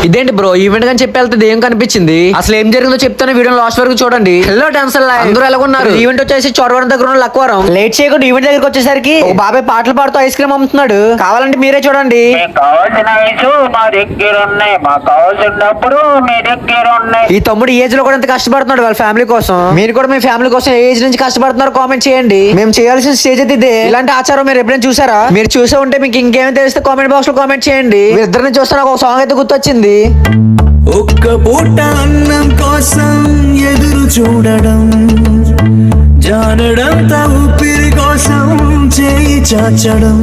ఇదేంటి bro event అని చెప్పి వెళ్తే ఏం కనిపించింది? అసలు ఏం జరిగిందో చెప్తాను, వీడియో లాస్ట్ వరకు చూడండి. హలో డాన్సర్ అందరూ ఎలాగున్నారు? ఈవెంట్ వచ్చేసి చోడవరం దగ్గర ఉన్న లక్వరం. లేట్ చేయకుండా ఈవెంట్ దగ్గరికి వచ్చేసరికి ఓ బాబాయ్ పాటలు పాడుతూ ఐస్ క్రీమ్ అమ్ముతున్నాడు. కావాలంటే మీరే చూడండి. ఈ తమ్ముడు ఏజ్ లో కూడా ఎంత కష్టపడుతున్నాడు వాళ్ళ ఫ్యామిలీ కోసం. మీరు కూడా మీ ఫ్యామిలీ కోసం ఏ ఏజ్ నుంచి కష్టపడుతున్నారు కామెంట్ చేయండి. మేము చేయాల్సిన స్టేజ్ అయితే ఇదే. ఇలాంటి ఆచారం మీరు ఎప్పుడైనా చూసారా? మీరు చూసే ఉంటే మీకు ఇంకేమైనా తెలిస్తే కామెంట్ బాక్స్ లో కామెంట్ చేయండి. ఇద్దరిని చూస్తే నాకు ఒక సాంగ్ అయితే గుర్తొచ్చింది. ఒక్క పూట అన్నం కోసం ఎదురు చూడడం, జానడంతా ఊపిరి కోసం చేయి చాచడం.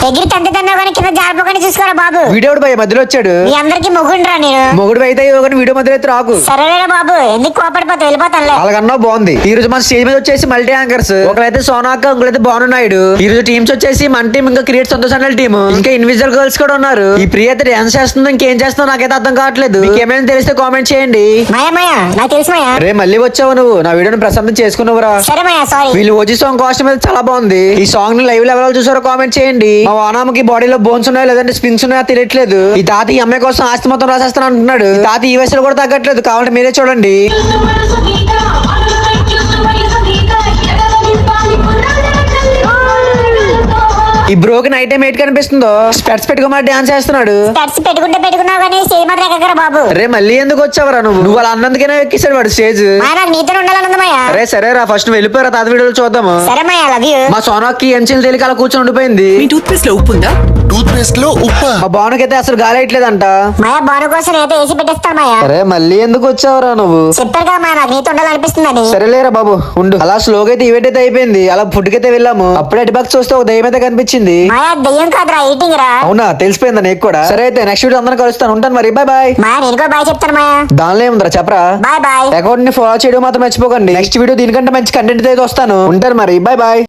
ఎగిరి తండ్రి కానీ కింద జారిపోకుండా చూసుకోరా బాబు. వీడియో భయ మధ్యలో వచ్చాడు. మీ అందరికి మొగుండ్రా నేను. మొగుడు అయితే వీడియో మధ్యలో అయితే రాకు. సరేరా బాబు, ఎందుకు కోపడిపోతా, వెళ్ళిపోతానులే. అలాగన్నా బాగుంది. ఈ రోజు మన స్టేజ్ మీద వచ్చేసి మల్టీ యాంకర్స్. ఒకరైతే సోనాక, ఇంకొకరైతే భాను నాయుడు. ఈ రోజు టీమ్స్ వచ్చేసి మన టీం, ఇంకా క్రియేట్ సంతోష్ అన్న టీమ్, ఇంకా ఇన్విజిబుల్ గర్ల్స్ కూడా ఉన్నారు. ఈ ప్రియ అయితే డాన్స్ చేస్తుందో ఇంకేం చేస్తుందో నాకైతే అర్థం కావట్లేదు. ఏమైనా తెలిస్తే కామెంట్ చేయండి. మాయా నాకు తెలుసు మాయా. రే మళ్ళీ వచ్చావు నువ్వు, నా వీడియోని ప్రశాంతం చేసుకున్నావురా. సరే మాయా, సారీ. వీళ్ళు ఓజీ సాంగ్ కాస్ట్యూమ్ అయితే చాలా బాగుంది. ఈ సాంగ్ ని లైవ్ లెవెల్ చూసారో కామెంట్ చేయండి. మా వానామకి బాడీలో బోన్స్ ఉన్నాయో లేదంటే స్ప్రింగ్స్ ఉన్నాయో తెలియట్లేదు. ఈ తాత ఈ అమ్మాయి కోసం ఆస్తి మొత్తం రాసేస్తాను అంటున్నాడు. ఈ తాత ఈ వయసులో కూడా తగ్గట్లేదు. కావాలంటే మీరే చూడండి. ఈ బ్రోకి నైట్ టైం ఎయిట్ కనిపిస్తుందో స్పెట్స్ పెట్టుకోమని డాన్స్ చేస్తున్నాడు. స్పెట్స్ పెట్టుకున్నావు కానీ స్టేజ్ మాత్రం ఎక్కరా బాబు. రే మళ్ళీ ఎందుకు వచ్చావరా నువ్వు వాళ్ళ అన్నందుకైనా ఎక్కిస్తాడు వాడు స్టేజ్. నాకు నీతో ఉండాలన్నది మాయా. అరే సరేరా, ఫస్ట్ వెళ్ళిపోయారా తాత వీడియోలు చూద్దాము. సరే మాయా, లవ్ యూ. మా సోనాకి ఎంచిల్ తెలియక అలా కూర్చొని ఉండిపోయింది. మీ టూత్ పేస్ట్ లో ఉప్పు ఉందా? టూత్ పేస్ట్ లో ఉప్పా? మా బానుకైతే అసలు గాలి వేయట్లేదంట. మాయా బాను కోసం అయితే ఏసీ పెట్టేస్తాను మాయా. అరే మళ్ళీ ఎందుకు వచ్చావురా నువ్వు? చెప్పారు కదా మాయా, నాకు నీతో ఉండాలనిపిస్తుందని. సరేలేరా బాబు ఉండు. అలా స్లోగా అయితే ఈవెంట్ అయితే అయిపోయింది. అలా ఫుడ్ కి అయితే వెళ్ళాము. అప్పుడే అటు పక్క చూస్తే ఒక దయ్యం అయితే కనిపించింది. మాయా దయ్యం కాదురా, ఎయిటింగ్ రా. అవునా, తెలిసిపోయిందా నీకు కూడా? సరే అయితే నెక్స్ట్ వీడియో అందరం కలుస్తాను. ఉంటాను మరి, బాయ్ బాయ్. మాయా నేను కూడా బాయ్ చెప్తాను మాయా. దానిలో ఏముందిరా చెప్పరా. Bye bye. అకౌంట్ ని ఫాలో చేయడం మాత్రం మర్చిపోకండి. నెక్స్ట్ వీడియో దీనికంటే మంచి కంటెంట్ అయితే వస్తాను. ఉంటాను మరి, బాయ్ బాయ్.